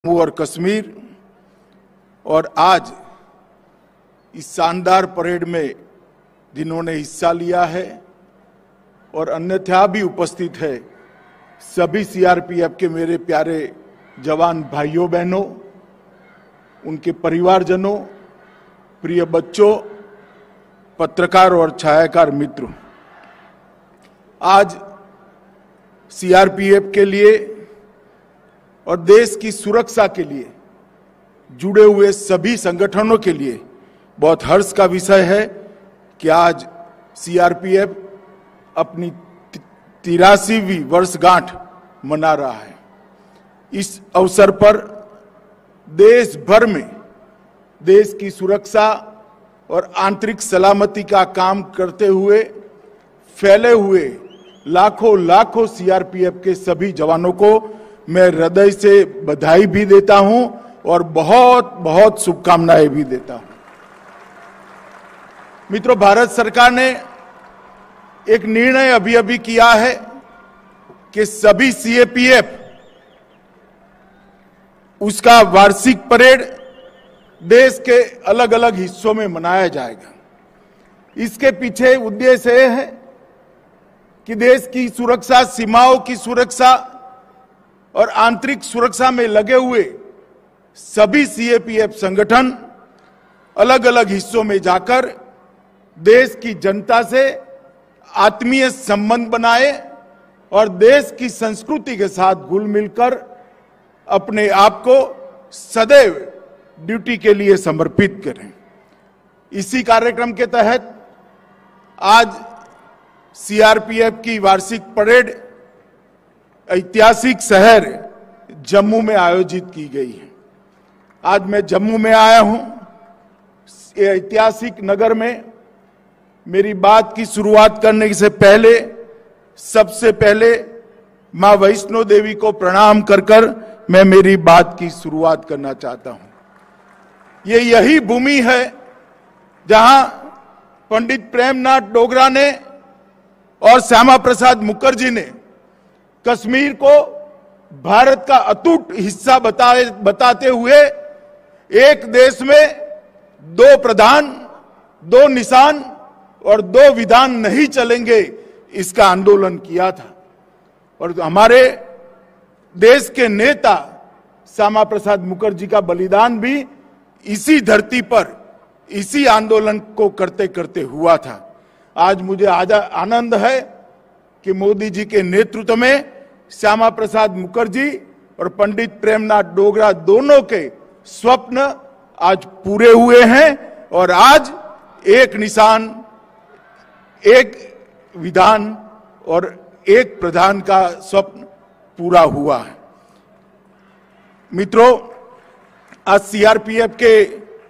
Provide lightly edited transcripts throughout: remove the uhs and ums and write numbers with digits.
जम्मू और कश्मीर और आज इस शानदार परेड में जिन्होंने हिस्सा लिया है और अन्यथा भी उपस्थित है, सभी सीआरपीएफ के मेरे प्यारे जवान भाइयों बहनों, उनके परिवारजनों, प्रिय बच्चों, पत्रकार और छायाकार मित्रों, आज सीआरपीएफ के लिए और देश की सुरक्षा के लिए जुड़े हुए सभी संगठनों के लिए बहुत हर्ष का विषय है कि आज सीआरपीएफ अपनी 83वीं वर्षगांठ मना रहा है। इस अवसर पर देश भर में देश की सुरक्षा और आंतरिक सलामती का काम करते हुए फैले हुए लाखों सीआरपीएफ के सभी जवानों को मैं हृदय से बधाई भी देता हूं और बहुत शुभकामनाएं भी देता हूं। मित्रों, भारत सरकार ने एक निर्णय अभी किया है कि सभी सीआरपीएफ उसका वार्षिक परेड देश के अलग अलग हिस्सों में मनाया जाएगा। इसके पीछे उद्देश्य यह है कि देश की सुरक्षा, सीमाओं की सुरक्षा और आंतरिक सुरक्षा में लगे हुए सभी सीआरपीएफ संगठन अलग अलग हिस्सों में जाकर देश की जनता से आत्मीय संबंध बनाए और देश की संस्कृति के साथ घुल मिलकर अपने आप को सदैव ड्यूटी के लिए समर्पित करें। इसी कार्यक्रम के तहत आज सीआरपीएफ की वार्षिक परेड ऐतिहासिक शहर जम्मू में आयोजित की गई है। आज मैं जम्मू में आया हूं। ऐतिहासिक नगर में मेरी बात की शुरुआत करने से पहले सबसे पहले मां वैष्णो देवी को प्रणाम कर मैं मेरी बात की शुरुआत करना चाहता हूं। ये यही भूमि है जहां पंडित प्रेमनाथ डोगरा ने और श्यामा प्रसाद मुखर्जी ने कश्मीर को भारत का अटूट हिस्सा बताते हुए एक देश में दो प्रधान, दो निशान और दो विधान नहीं चलेंगे, इसका आंदोलन किया था। और हमारे देश के नेता श्यामा प्रसाद मुखर्जी का बलिदान भी इसी धरती पर इसी आंदोलन को करते करते हुआ था। आज मुझे आनंद है कि मोदी जी के नेतृत्व में श्यामा प्रसाद मुखर्जी और पंडित प्रेमनाथ डोगरा दोनों के स्वप्न आज पूरे हुए हैं और आज एक निशान, एक विधान और एक प्रधान का स्वप्न पूरा हुआ है। मित्रों, आज सीआरपीएफ के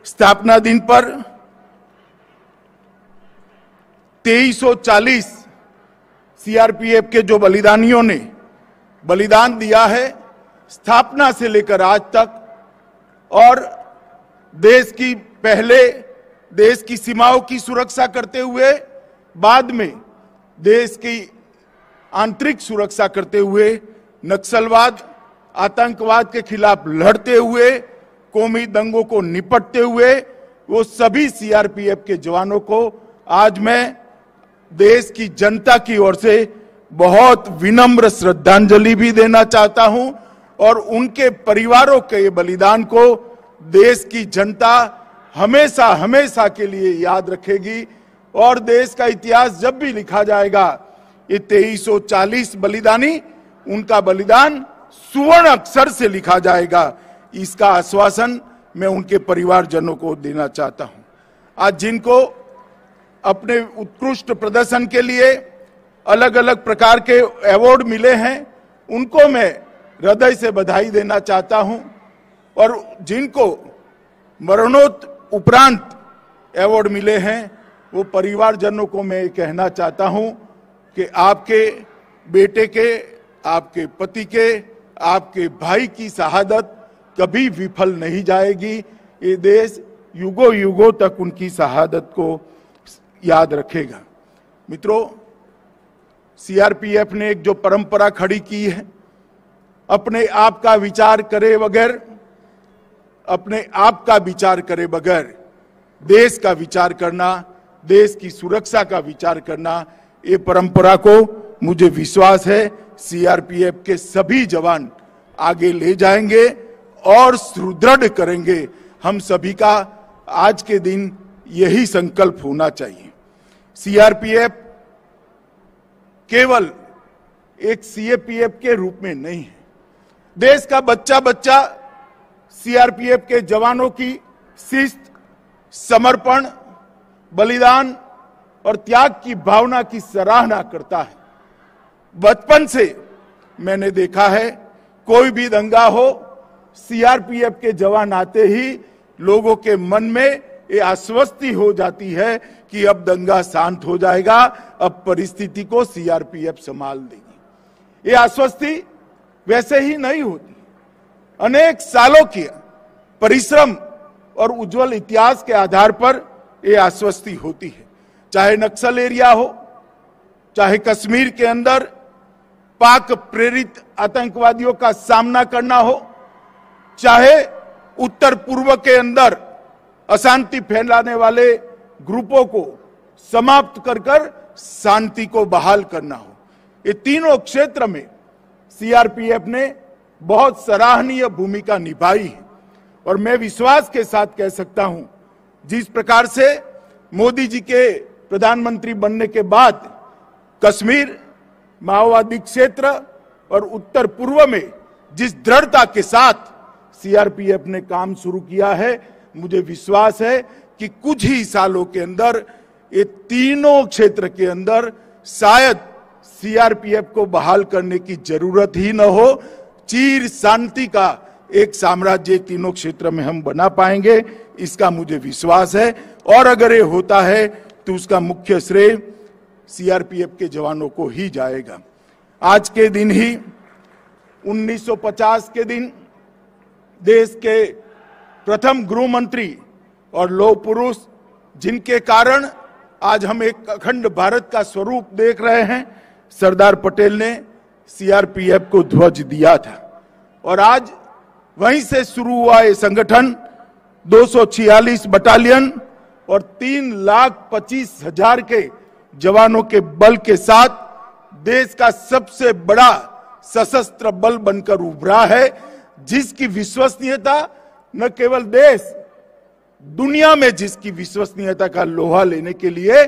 स्थापना दिन पर 2340 सीआरपीएफ के जो बलिदानियों ने बलिदान दिया है स्थापना से लेकर आज तक, और देश की पहले देश की सीमाओं की सुरक्षा करते हुए बाद में देश की आंतरिक सुरक्षा करते हुए नक्सलवाद, आतंकवाद के खिलाफ लड़ते हुए, कौमी दंगों को निपटते हुए वो सभी सीआरपीएफ के जवानों को आज मैं देश की जनता की ओर से बहुत विनम्र श्रद्धांजलि भी देना चाहता हूं और उनके परिवारों के बलिदान को देश की जनता हमेशा के लिए याद रखेगी। और देश का इतिहास जब भी लिखा जाएगा, ये 2340 बलिदानी, उनका बलिदान सुवर्ण अक्षर से लिखा जाएगा। इसका आश्वासन मैं उनके परिवारजनों को देना चाहता हूं। आज जिनको अपने उत्कृष्ट प्रदर्शन के लिए अलग अलग प्रकार के अवार्ड मिले हैं, उनको मैं हृदय से बधाई देना चाहता हूं और जिनको मरणोपरांत अवार्ड मिले हैं वो परिवारजनों को मैं कहना चाहता हूं कि आपके बेटे के, आपके पति के, आपके भाई की शहादत कभी विफल नहीं जाएगी। ये देश युगों तक उनकी शहादत को याद रखेगा। मित्रों, सीआरपीएफ ने एक जो परंपरा खड़ी की है, अपने आप का विचार करे बगैर अपने आप का विचार करे बगैर देश का विचार करना, देश की सुरक्षा का विचार करना, ये परंपरा को मुझे विश्वास है सीआरपीएफ के सभी जवान आगे ले जाएंगे और सुदृढ़ करेंगे। हम सभी का आज के दिन यही संकल्प होना चाहिए। सीआरपीएफ केवल एक सीएपीएफ के रूप में नहीं है। देश का बच्चा बच्चा सीआरपीएफ के जवानों की शिस्त, समर्पण, बलिदान और त्याग की भावना की सराहना करता है। बचपन से मैंने देखा है, कोई भी दंगा हो, सीआरपीएफ के जवान आते ही लोगों के मन में ये आश्वस्ति हो जाती है कि अब दंगा शांत हो जाएगा, अब परिस्थिति को सीआरपीएफ संभाल देगी। ये आश्वस्ति वैसे ही नहीं होती, अनेक सालों के परिश्रम और उज्जवल इतिहास के आधार पर ये आश्वस्ति होती है। चाहे नक्सल एरिया हो, चाहे कश्मीर के अंदर पाक प्रेरित आतंकवादियों का सामना करना हो, चाहे उत्तर पूर्व के अंदर अशांति फैलाने वाले ग्रुपों को समाप्त कर शांति को बहाल करना हो, ये तीनों क्षेत्र में सीआरपीएफ ने बहुत सराहनीय भूमिका निभाई है। और मैं विश्वास के साथ कह सकता हूं, जिस प्रकार से मोदी जी के प्रधानमंत्री बनने के बाद कश्मीर, माओवादी क्षेत्र और उत्तर पूर्व में जिस दृढ़ता के साथ सीआरपीएफ ने काम शुरू किया है, मुझे विश्वास है कि कुछ ही सालों के अंदर ये तीनों क्षेत्र के अंदर शायद सीआरपीएफ को बहाल करने की जरूरत ही न हो। चिर शांति का एक साम्राज्य तीनों क्षेत्र में हम बना पाएंगे, इसका मुझे विश्वास है। और अगर ये होता है तो उसका मुख्य श्रेय सीआरपीएफ के जवानों को ही जाएगा। आज के दिन ही 1950 के दिन देश के प्रथम गृह मंत्री और लौह पुरुष, जिनके कारण आज हम एक अखंड भारत का स्वरूप देख रहे हैं, सरदार पटेल ने सीआरपीएफ को ध्वज दिया था। और आज वहीं से शुरू हुआ ये संगठन 246 बटालियन और 3,25,000 के जवानों के बल के साथ देश का सबसे बड़ा सशस्त्र बल बनकर उभरा है, जिसकी विश्वसनीयता न केवल देश, दुनिया में जिसकी विश्वसनीयता का लोहा लेने के लिए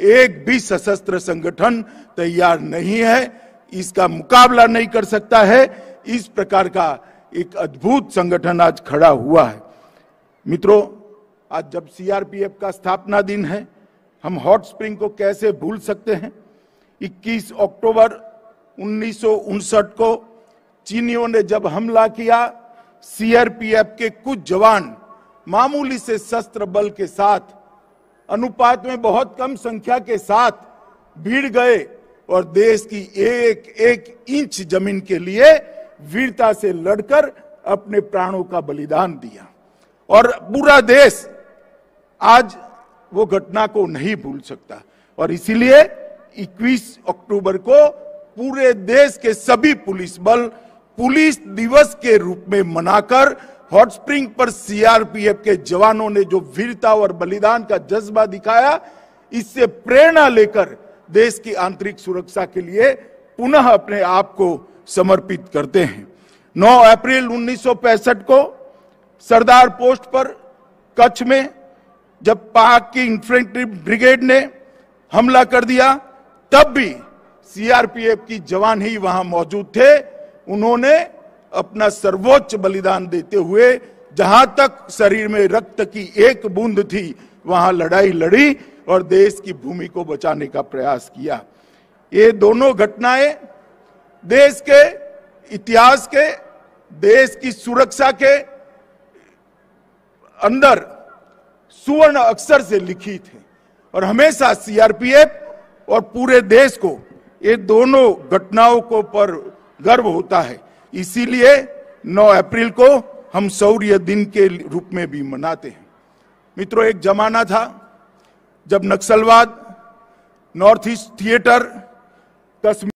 एक भी सशस्त्र संगठन तैयार नहीं है, इसका मुकाबला नहीं कर सकता है। इस प्रकार का एक अद्भुत संगठन आज खड़ा हुआ है। मित्रों, आज जब सीआरपीएफ का स्थापना दिन है, हम हॉट स्प्रिंग को कैसे भूल सकते हैं। 21 अक्टूबर 1959 को चीनियों ने जब हमला किया, सीआरपीएफ के कुछ जवान मामूली से शस्त्र बल के साथ, अनुपात में बहुत कम संख्या के साथ भीड़ गए और देश की एक एक इंच जमीन के लिए वीरता से लड़कर अपने प्राणों का बलिदान दिया। और पूरा देश आज वो घटना को नहीं भूल सकता। और इसीलिए 21 अक्टूबर को पूरे देश के सभी पुलिस बल पुलिस दिवस के रूप में मनाकर हॉट स्प्रिंग पर सीआरपीएफ के जवानों ने जो वीरता और बलिदान का जज्बा दिखाया, इससे प्रेरणा लेकर देश की आंतरिक सुरक्षा के लिए पुनः अपने आप को समर्पित करते हैं। 9 अप्रैल 1965 को सरदार पोस्ट पर कच्छ में जब पाक की इन्फेंट्री ब्रिगेड ने हमला कर दिया, तब भी सीआरपीएफ की जवान ही वहां मौजूद थे। उन्होंने अपना सर्वोच्च बलिदान देते हुए जहां तक शरीर में रक्त की एक बूंद थी, वहां लड़ाई लड़ी और देश की भूमि को बचाने का प्रयास किया। ये दोनों घटनाएं देश के इतिहास के, देश की सुरक्षा के अंदर सुवर्ण अक्षर से लिखित है और हमेशा सीआरपीएफ और पूरे देश को ये दोनों घटनाओं को पर गर्व होता है। इसीलिए 9 अप्रैल को हम शौर्य दिन के रूप में भी मनाते हैं। मित्रों, एक जमाना था जब नक्सलवाद, नॉर्थ ईस्ट थिएटर, कश्मीर